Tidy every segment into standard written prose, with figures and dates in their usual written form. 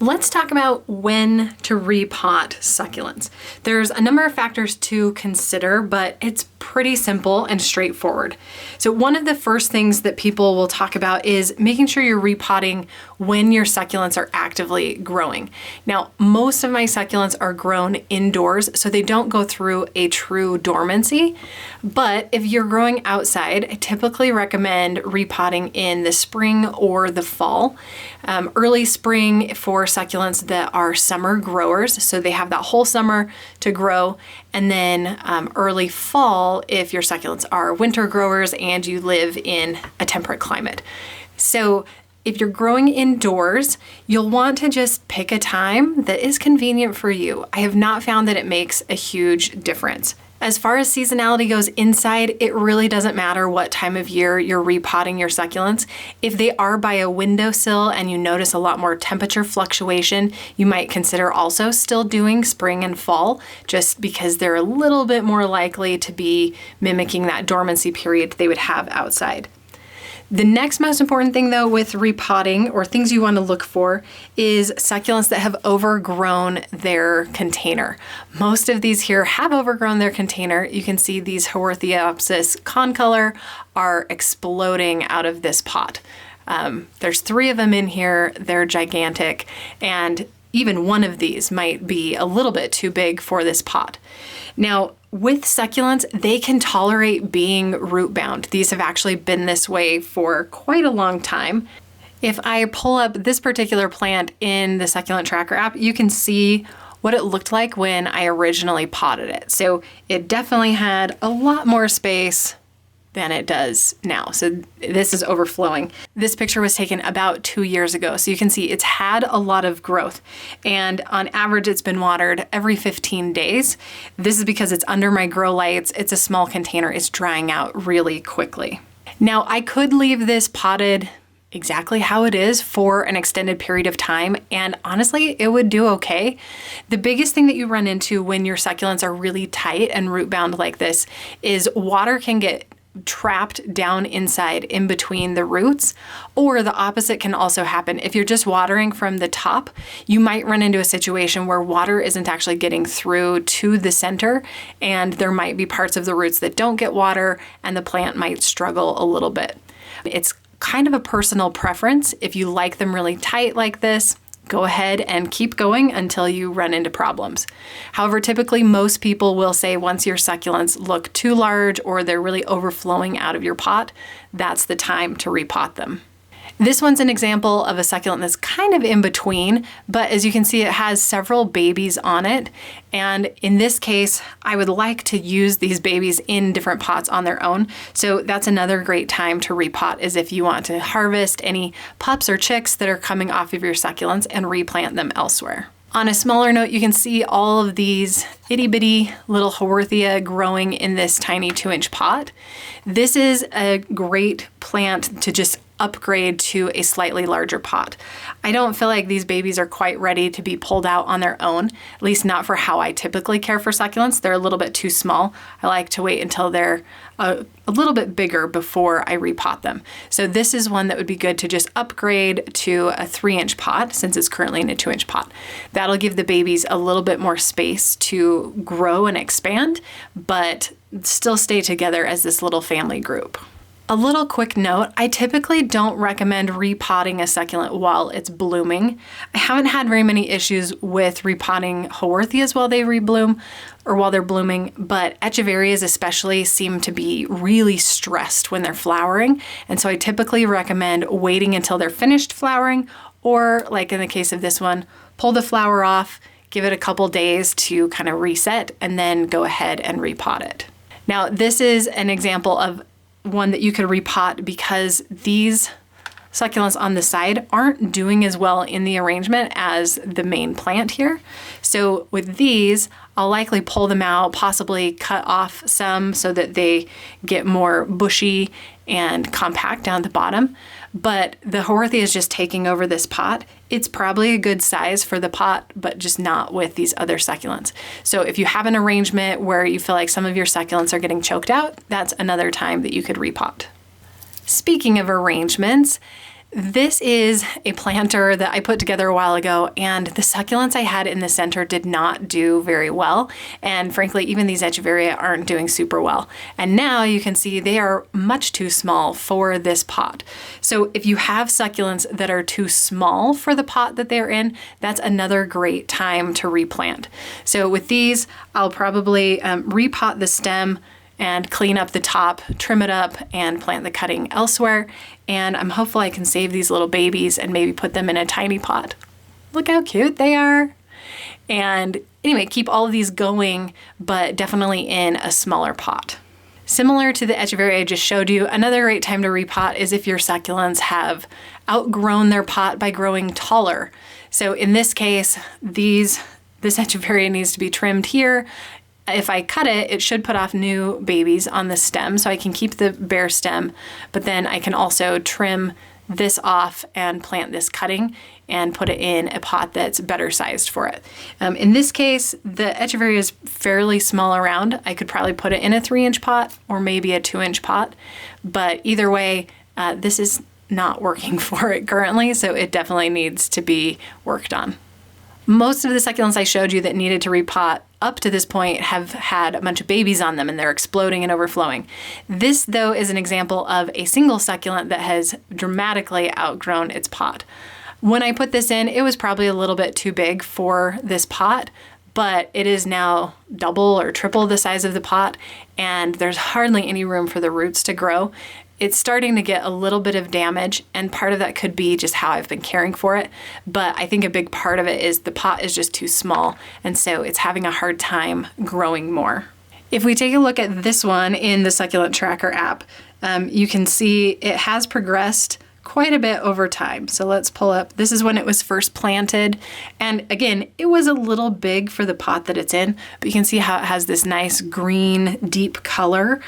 Let's talk about when to repot succulents. There's a number of factors to consider, but it's pretty simple and straightforward. So one of the first things that people will talk about is making sure you're repotting when your succulents are actively growing. Now, most of my succulents are grown indoors, so they don't go through a true dormancy. But if you're growing outside, I typically recommend repotting in the spring or the fall. Early spring for succulents that are summer growers, so they have that whole summer to grow, and then early fall if your succulents are winter growers and you live in a temperate climate. So if you're growing indoors, you'll want to just pick a time that is convenient for you. I have not found that it makes a huge difference. As far as seasonality goes inside, it really doesn't matter what time of year you're repotting your succulents. If they are by a windowsill and you notice a lot more temperature fluctuation, you might consider also still doing spring and fall, just because they're a little bit more likely to be mimicking that dormancy period they would have outside. The next most important thing though with repotting, or things you want to look for, is succulents that have overgrown their container. Most of these here have overgrown their container. You can see these Haworthiopsis concolor are exploding out of this pot. There's 3 of them in here, they're gigantic, and even one of these might be a little bit too big for this pot. Now, with succulents, they can tolerate being root bound. These have actually been this way for quite a long time. If I pull up this particular plant in the Succulent Tracker app, you can see what it looked like when I originally potted it. So it definitely had a lot more space than it does now. So this is overflowing. This picture was taken about 2 years ago. So you can see it's had a lot of growth, and on average it's been watered every 15 days. This is because it's under my grow lights. It's a small container. It's drying out really quickly. Now I could leave this potted exactly how it is for an extended period of time, and honestly it would do okay. The biggest thing that you run into when your succulents are really tight and root bound like this is water can get trapped down inside in between the roots, or the opposite can also happen. If you're just watering from the top, you might run into a situation where water isn't actually getting through to the center, and there might be parts of the roots that don't get water and the plant might struggle a little bit. It's kind of a personal preference. If you like them really tight like this, go ahead and keep going until you run into problems. However, typically most people will say once your succulents look too large or they're really overflowing out of your pot, that's the time to repot them. This one's an example of a succulent that's kind of in between, but as you can see, it has several babies on it. And in this case, I would like to use these babies in different pots on their own. So that's another great time to repot, is if you want to harvest any pups or chicks that are coming off of your succulents and replant them elsewhere. On a smaller note, you can see all of these itty bitty little Haworthia growing in this tiny 2-inch pot. This is a great plant to just upgrade to a slightly larger pot. I don't feel like these babies are quite ready to be pulled out on their own, at least not for how I typically care for succulents. They're a little bit too small. I like to wait until they're a little bit bigger before I repot them. So this is one that would be good to just upgrade to a 3-inch pot, since it's currently in a 2-inch pot. That'll give the babies a little bit more space to grow and expand, but still stay together as this little family group. A little quick note, I typically don't recommend repotting a succulent while it's blooming. I haven't had very many issues with repotting Haworthias while they rebloom or while they're blooming, but Echeverias especially seem to be really stressed when they're flowering. And so I typically recommend waiting until they're finished flowering, or like in the case of this one, pull the flower off, give it a couple days to kind of reset, and then go ahead and repot it. Now, this is an example of one that you could repot because these succulents on the side aren't doing as well in the arrangement as the main plant here. So with these, I'll likely pull them out, possibly cut off some so that they get more bushy and compact down the bottom. But the Haworthia is just taking over this pot. It's probably a good size for the pot, but just not with these other succulents. So if you have an arrangement where you feel like some of your succulents are getting choked out, that's another time that you could repot. Speaking of arrangements, This is a planter that I put together a while ago, and the succulents I had in the center did not do very well. And frankly, even these echeveria aren't doing super well. And now you can see they are much too small for this pot. So if you have succulents that are too small for the pot that they're in, that's another great time to replant. So with these, I'll probably repot the stem and clean up the top, trim it up, and plant the cutting elsewhere. And I'm hopeful I can save these little babies and maybe put them in a tiny pot. Look how cute they are. And anyway, keep all of these going, but definitely in a smaller pot. Similar to the echeveria I just showed you, another great time to repot is if your succulents have outgrown their pot by growing taller. So in this case, this echeveria needs to be trimmed here. If I cut it, it should put off new babies on the stem, so I can keep the bare stem, but then I can also trim this off and plant this cutting and put it in a pot that's better sized for it. In this case, the echeveria is fairly small around. I could probably put it in a 3-inch pot or maybe a 2-inch pot, but either way, this is not working for it currently, so it definitely needs to be worked on. Most of the succulents I showed you that needed to repot up to this point have had a bunch of babies on them and they're exploding and overflowing. This, though, is an example of a single succulent that has dramatically outgrown its pot. When I put this in, it was probably a little bit too big for this pot, but it is now double or triple the size of the pot, and there's hardly any room for the roots to grow. It's starting to get a little bit of damage, and part of that could be just how I've been caring for it. But I think a big part of it is the pot is just too small, and so it's having a hard time growing more. If we take a look at this one in the Succulent Tracker app, you can see it has progressed quite a bit over time. So let's pull up, this is when it was first planted. And again, it was a little big for the pot that it's in, but you can see how it has this nice green, deep color.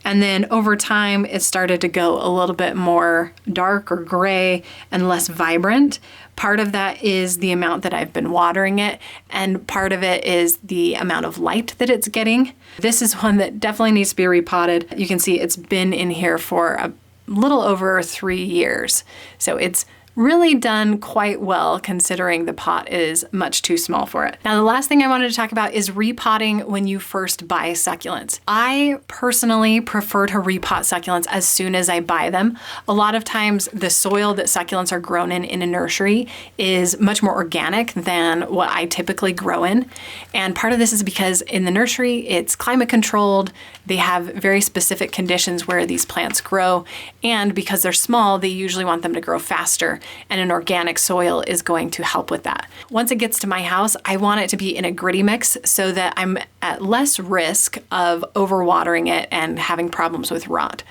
And then over time, it started to go a little bit more dark or gray and less vibrant. Part of that is the amount that I've been watering it, and part of it is the amount of light that it's getting. This is one that definitely needs to be repotted. You can see it's been in here for a little over 3 years. So it's really done quite well considering the pot is much too small for it. Now, the last thing I wanted to talk about is repotting when you first buy succulents. I personally prefer to repot succulents as soon as I buy them. A lot of times the soil that succulents are grown in a nursery is much more organic than what I typically grow in. And part of this is because in the nursery, it's climate controlled. They have very specific conditions where these plants grow. And because they're small, they usually want them to grow faster, and an organic soil is going to help with that. Once it gets to my house, I want it to be in a gritty mix so that I'm at less risk of overwatering it and having problems with rot.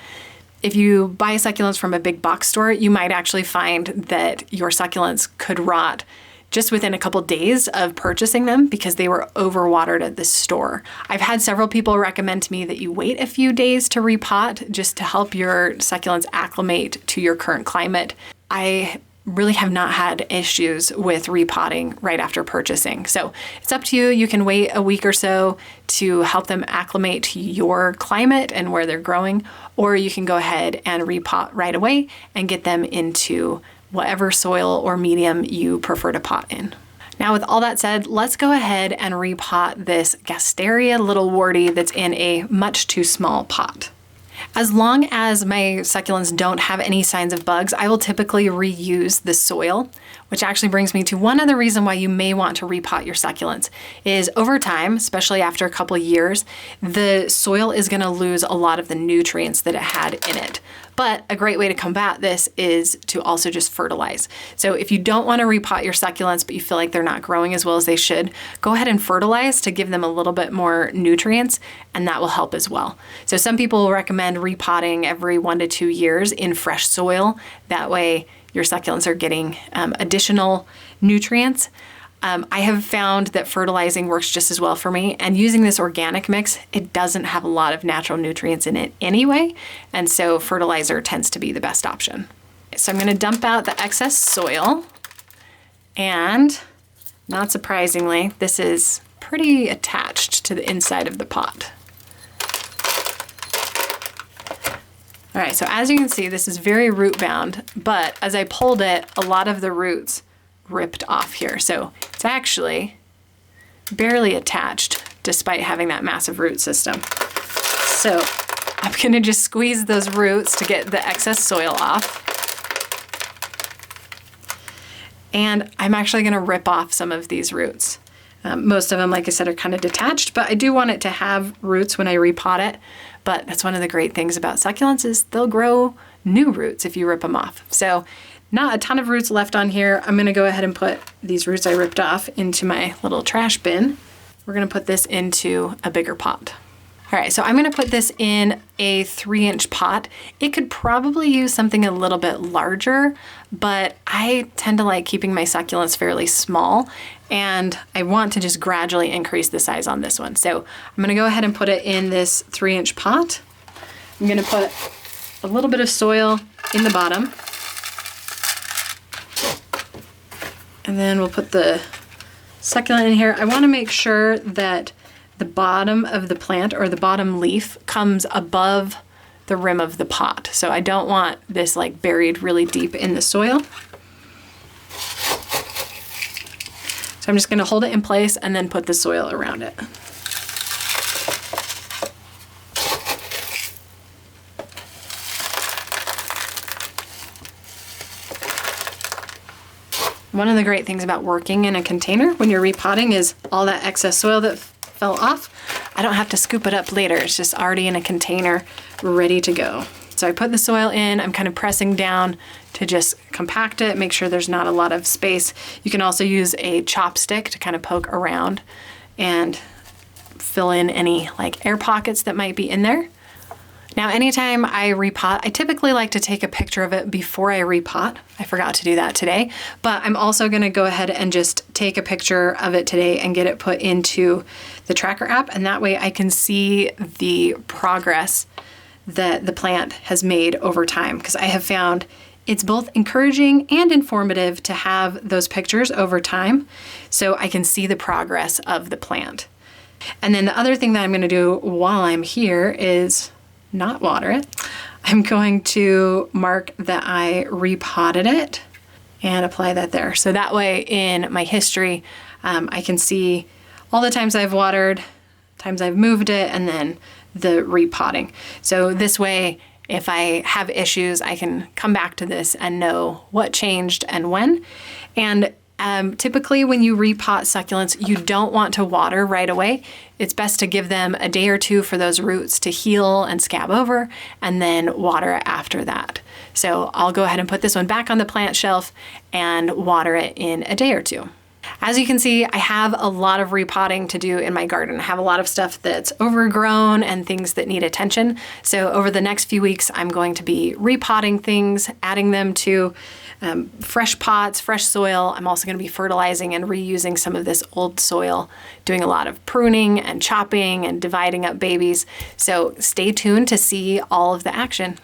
If you buy succulents from a big box store, you might actually find that your succulents could rot just within a couple days of purchasing them because they were overwatered at the store. I've had several people recommend to me that you wait a few days to repot just to help your succulents acclimate to your current climate. I really have not had issues with repotting right after purchasing. So it's up to you. You can wait a week or so to help them acclimate to your climate and where they're growing, or you can go ahead and repot right away and get them into whatever soil or medium you prefer to pot in. Now, with all that said, let's go ahead and repot this Gasteria little warty that's in a much too small pot. As long as my succulents don't have any signs of bugs, I will typically reuse the soil, which actually brings me to one other reason why you may want to repot your succulents is over time, especially after a couple of years, the soil is going to lose a lot of the nutrients that it had in it. But a great way to combat this is to also just fertilize. So if you don't want to repot your succulents, but you feel like they're not growing as well as they should, go ahead and fertilize to give them a little bit more nutrients, and that will help as well. So some people recommend repotting every 1 to 2 years in fresh soil. That way your succulents are getting additional nutrients. I have found that fertilizing works just as well for me, and using this organic mix, it doesn't have a lot of natural nutrients in it anyway, and so fertilizer tends to be the best option. So I'm going to dump out the excess soil, and not surprisingly, this is pretty attached to the inside of the pot. All right, so as you can see, this is very root bound, but as I pulled it, a lot of the roots ripped off here. So it's actually barely attached despite having that massive root system. So I'm gonna just squeeze those roots to get the excess soil off. And I'm actually gonna rip off some of these roots. Most of them, like I said, are kind of detached, but I do want it to have roots when I repot it. But that's one of the great things about succulents is they'll grow new roots if you rip them off. So not a ton of roots left on here. I'm gonna go ahead and put these roots I ripped off into my little trash bin. We're gonna put this into a bigger pot. All right, so I'm gonna put this in a 3-inch pot. It could probably use something a little bit larger, but I tend to like keeping my succulents fairly small, and I want to just gradually increase the size on this one. So I'm gonna go ahead and put it in this 3-inch pot. I'm gonna put a little bit of soil in the bottom, and then we'll put the succulent in here. I wanna make sure that the bottom of the plant or the bottom leaf comes above the rim of the pot. So I don't want this like buried really deep in the soil. So I'm just gonna hold it in place and then put the soil around it. One of the great things about working in a container when you're repotting is all that excess soil that fell off, I don't have to scoop it up later. It's just already in a container ready to go. So I put the soil in, I'm kind of pressing down to just compact it, make sure there's not a lot of space. You can also use a chopstick to kind of poke around and fill in any like air pockets that might be in there. Now, anytime I repot, I typically like to take a picture of it before I repot. I forgot to do that today, but I'm also gonna go ahead and just take a picture of it today and get it put into the tracker app, and that way I can see the progress that the plant has made over time, because I have found it's both encouraging and informative to have those pictures over time so I can see the progress of the plant. And then the other thing that I'm gonna do while I'm here is not water it. I'm going to mark that I repotted it and apply that there. So that way in my history, I can see all the times I've watered, times I've moved it, and then the repotting. So this way, if I have issues, I can come back to this and know what changed and when. And typically when you repot succulents, you don't want to water right away. It's best to give them a day or two for those roots to heal and scab over, and then water after that. So I'll go ahead and put this one back on the plant shelf and water it in a day or two. As you can see, I have a lot of repotting to do in my garden. I have a lot of stuff that's overgrown and things that need attention. So over the next few weeks, I'm going to be repotting things, adding them to fresh pots, fresh soil. I'm also going to be fertilizing and reusing some of this old soil, doing a lot of pruning and chopping and dividing up babies. So stay tuned to see all of the action.